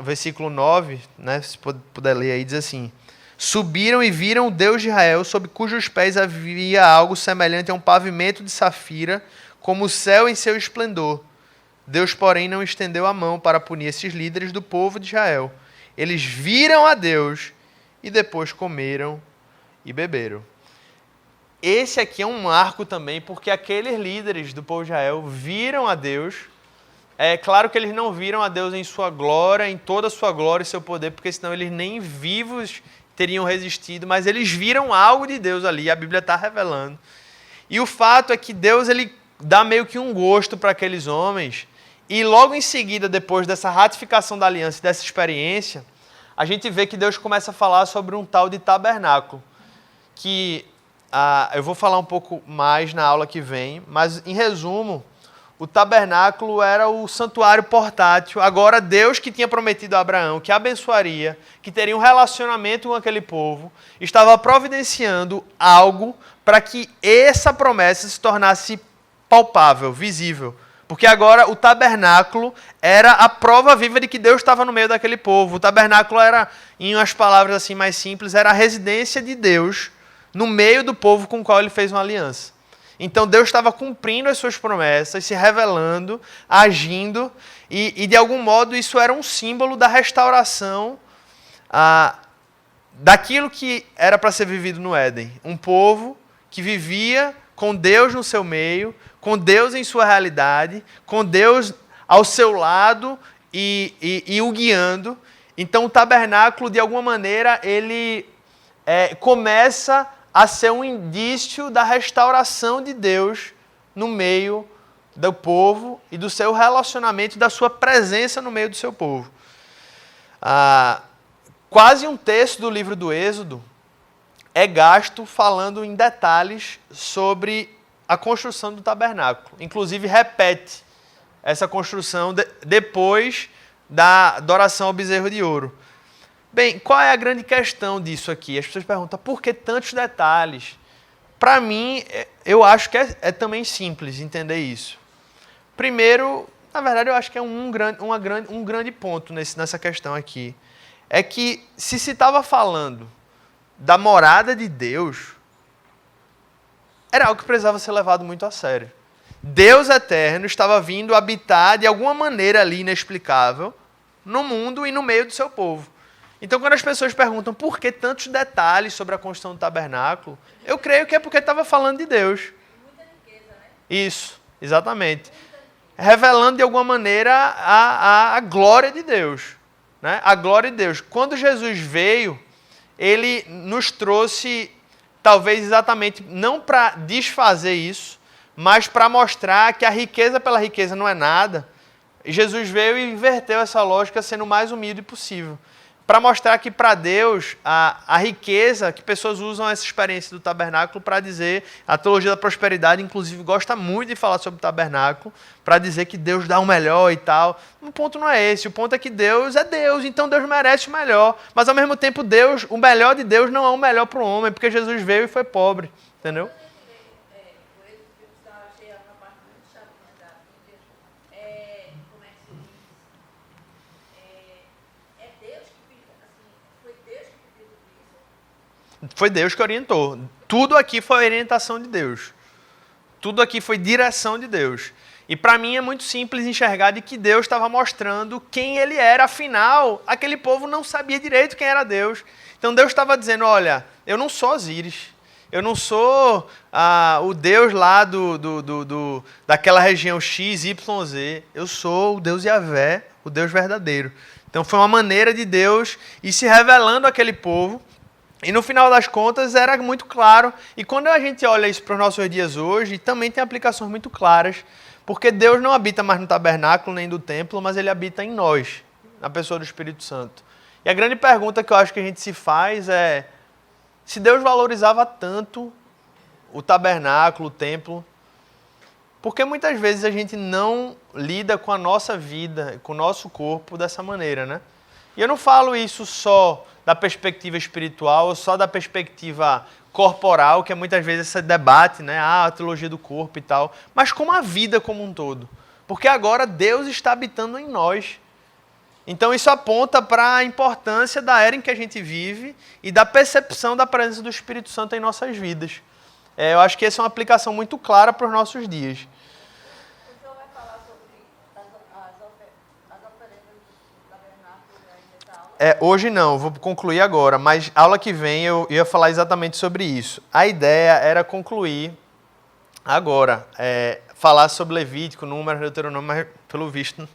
Versículo 9, né, se puder ler aí, diz assim: subiram e viram o Deus de Israel, sob cujos pés havia algo semelhante a um pavimento de safira, como o céu em seu esplendor. Deus, porém, não estendeu a mão para punir esses líderes do povo de Israel. Eles viram a Deus e depois comeram e beberam. Esse aqui é um marco também, porque aqueles líderes do povo de Israel viram a Deus. É claro que eles não viram a Deus em sua glória, em toda a sua glória e seu poder, porque senão eles nem vivos teriam resistido, mas eles viram algo de Deus ali, a Bíblia está revelando. E o fato é que Deus ele dá meio que um gosto para aqueles homens, e logo em seguida, depois dessa ratificação da aliança e dessa experiência, a gente vê que Deus começa a falar sobre um tal de tabernáculo, que eu vou falar um pouco mais na aula que vem, mas em resumo, o tabernáculo era o santuário portátil. Agora Deus, que tinha prometido a Abraão que abençoaria, que teria um relacionamento com aquele povo, estava providenciando algo para que essa promessa se tornasse palpável, visível. Porque agora o tabernáculo era a prova viva de que Deus estava no meio daquele povo. O tabernáculo era, em umas palavras assim mais simples, era a residência de Deus no meio do povo com o qual ele fez uma aliança. Então Deus estava cumprindo as suas promessas, se revelando, agindo, e de algum modo isso era um símbolo da restauração daquilo que era para ser vivido no Éden. Um povo que vivia com Deus no seu meio, com Deus em sua realidade, com Deus ao seu lado e o guiando. Então o tabernáculo, de alguma maneira, ele começa a ser um indício da restauração de Deus no meio do povo e do seu relacionamento, da sua presença no meio do seu povo. Quase um terço do livro do Êxodo é gasto falando em detalhes sobre a construção do tabernáculo. Inclusive repete essa construção depois da adoração ao bezerro de ouro. Bem, qual é a grande questão disso aqui? As pessoas perguntam, por que tantos detalhes? Para mim, eu acho que é também simples entender isso. Primeiro, na verdade, eu acho que é um grande ponto nessa questão aqui. É que se estava falando da morada de Deus era algo que precisava ser levado muito a sério. Deus eterno estava vindo habitar de alguma maneira ali inexplicável no mundo e no meio do seu povo. Então, quando as pessoas perguntam por que tantos detalhes sobre a construção do tabernáculo, eu creio que é porque estava falando de Deus. Muita riqueza, né? Isso, exatamente. Revelando de alguma maneira a glória de Deus. Né? A glória de Deus. Quando Jesus veio, ele nos trouxe, talvez exatamente, não para desfazer isso, mas para mostrar que a riqueza pela riqueza não é nada. Jesus veio e inverteu essa lógica sendo o mais humilde possível. Para mostrar que para Deus, a riqueza, que pessoas usam essa experiência do tabernáculo para dizer, a teologia da prosperidade, inclusive, gosta muito de falar sobre o tabernáculo, para dizer que Deus dá o melhor e tal. O ponto não é esse, o ponto é que Deus é Deus, então Deus merece o melhor. Mas ao mesmo tempo, Deus, o melhor de Deus não é o melhor para o homem, porque Jesus veio e foi pobre, entendeu? Foi Deus que orientou. Tudo aqui foi orientação de Deus. Tudo aqui foi direção de Deus. E para mim é muito simples enxergar de que Deus estava mostrando quem ele era. Afinal, aquele povo não sabia direito quem era Deus. Então Deus estava dizendo, olha, eu não sou Osíris. Eu não sou o Deus lá daquela região X, Y, Z. Eu sou o Deus Yahvé, o Deus verdadeiro. Então foi uma maneira de Deus ir se revelando àquele povo. E no final das contas era muito claro. E quando a gente olha isso para os nossos dias hoje, também tem aplicações muito claras. Porque Deus não habita mais no tabernáculo nem do templo, mas ele habita em nós, na pessoa do Espírito Santo. E a grande pergunta que eu acho que a gente se faz é: se Deus valorizava tanto o tabernáculo, o templo, por que muitas vezes a gente não lida com a nossa vida, com o nosso corpo dessa maneira, né? E eu não falo isso só da perspectiva espiritual, ou só da perspectiva corporal, que é muitas vezes esse debate, né? A teologia do corpo e tal, mas como a vida como um todo. Porque agora Deus está habitando em nós. Então isso aponta para a importância da era em que a gente vive e da percepção da presença do Espírito Santo em nossas vidas. Eu acho que essa é uma aplicação muito clara para os nossos dias. O senhor vai falar sobre as oferendas do tabernáculo nessa aula? Hoje não, vou concluir agora, mas aula que vem eu ia falar exatamente sobre isso. A ideia era concluir agora, falar sobre Levítico, Números, Deuteronômio, mas pelo visto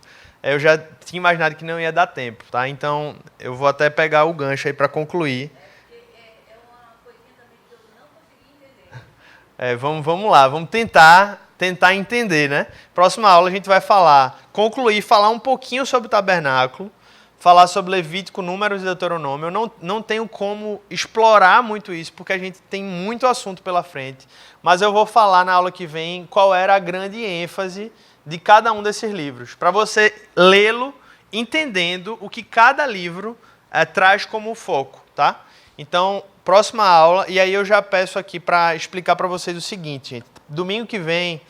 eu já tinha imaginado que não ia dar tempo, tá? Então eu vou até pegar o gancho aí para concluir. É uma coisinha também que eu não consegui entender. Vamos lá, vamos tentar entender, né? Próxima aula a gente vai falar um pouquinho sobre o tabernáculo, falar sobre Levítico, Números e Deuteronômio. Eu não tenho como explorar muito isso, porque a gente tem muito assunto pela frente, mas eu vou falar na aula que vem qual era a grande ênfase de cada um desses livros, para você lê-lo entendendo o que cada livro traz como foco, tá? Então, próxima aula, e aí eu já peço aqui para explicar para vocês o seguinte, gente. Domingo que vem,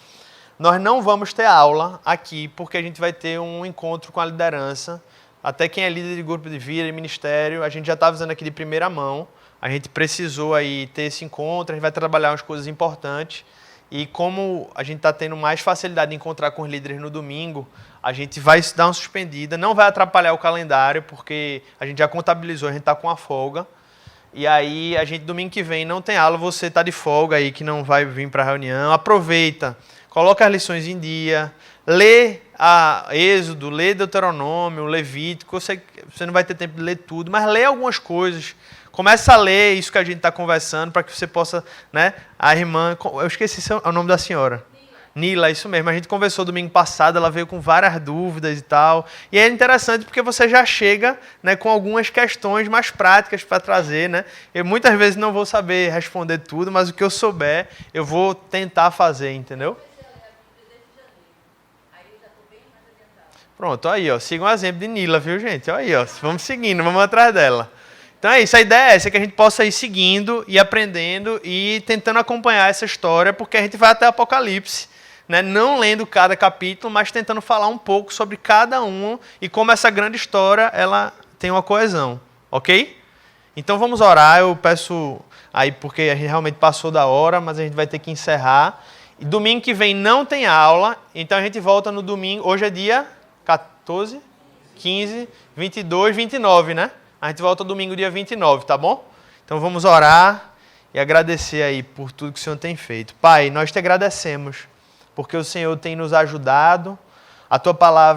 nós não vamos ter aula aqui, porque a gente vai ter um encontro com a liderança. Até quem é líder de grupo de vida e ministério, a gente já está avisando aqui de primeira mão. A gente precisou aí ter esse encontro, a gente vai trabalhar umas coisas importantes. E como a gente está tendo mais facilidade de encontrar com os líderes no domingo, a gente vai dar uma suspendida, não vai atrapalhar o calendário, porque a gente já contabilizou, a gente está com a folga. E aí, domingo que vem não tem aula, você está de folga aí, que não vai vir para a reunião. Aproveita, coloca as lições em dia, lê Êxodo, lê Deuteronômio, Levítico. Você não vai ter tempo de ler tudo, mas lê algumas coisas. Começa a ler isso que a gente está conversando, para que você possa, né? A irmã, eu esqueci o nome da senhora. Nila, isso mesmo. A gente conversou domingo passado, ela veio com várias dúvidas e tal. E é interessante porque você já chega, né, com algumas questões mais práticas para trazer, né? Eu muitas vezes não vou saber responder tudo, mas o que eu souber, eu vou tentar fazer, entendeu? Pronto, aí, ó. Siga um exemplo de Nila, viu, gente? Aí, ó. Vamos seguindo, vamos atrás dela. Então é isso, a ideia é essa, que a gente possa ir seguindo e aprendendo e tentando acompanhar essa história, porque a gente vai até Apocalipse, né? Não lendo cada capítulo, mas tentando falar um pouco sobre cada um e como essa grande história ela tem uma coesão, ok? Então vamos orar, eu peço aí, porque a gente realmente passou da hora, mas a gente vai ter que encerrar. E domingo que vem não tem aula, então a gente volta no domingo, hoje é dia 14, 15, 22, 29, né? A gente volta domingo dia 29, tá bom? Então vamos orar e agradecer aí por tudo que o Senhor tem feito. Pai, nós te agradecemos, porque o Senhor tem nos ajudado, a tua palavra